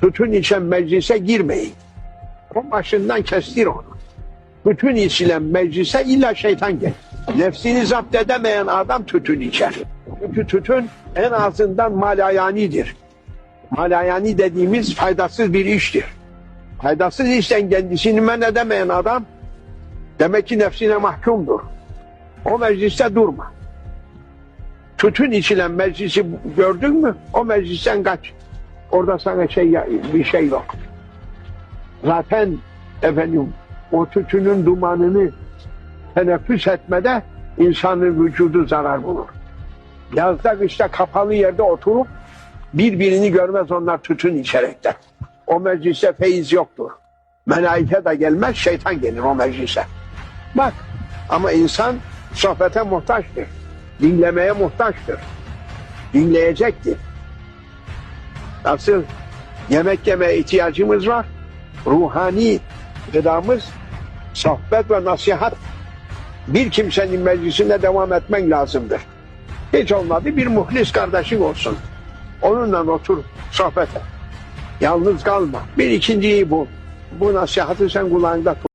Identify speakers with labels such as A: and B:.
A: Tütün içen meclise girmeyin. O başından kestir onu. Tütün içilen meclise illa şeytan gelir. Nefsini zapt edemeyen adam tütün içer. Çünkü tütün en azından malayanidir. Malayani dediğimiz faydasız bir iştir. Faydasız işten kendisini men edemeyen adam demek ki nefsine mahkumdur. O mecliste durma. Tütün içilen meclisi gördün mü? O meclisten kaç. Orada sana bir şey yok. Zaten efendim o tütünün dumanını teneffüs etmede insanın vücudu zarar bulur. Yazda kışta kapalı yerde oturup birbirini görmez onlar tütün içerekten. O meclise feyiz yoktur. Melaike de gelmez, şeytan gelir o meclise. Bak ama insan sohbete muhtaçtır. Dinlemeye muhtaçtır. Dinleyecektir. Nasıl yemek yemeye ihtiyacımız var. Ruhani gıdamız sohbet ve nasihat. Bir kimsenin meclisine devam etmen lazımdır. Hiç olmadı bir muhlis kardeşin olsun. Onunla otur sohbete. Yalnız kalma. Bir ikinciyi bul. Bu nasihatı sen kulağında tut.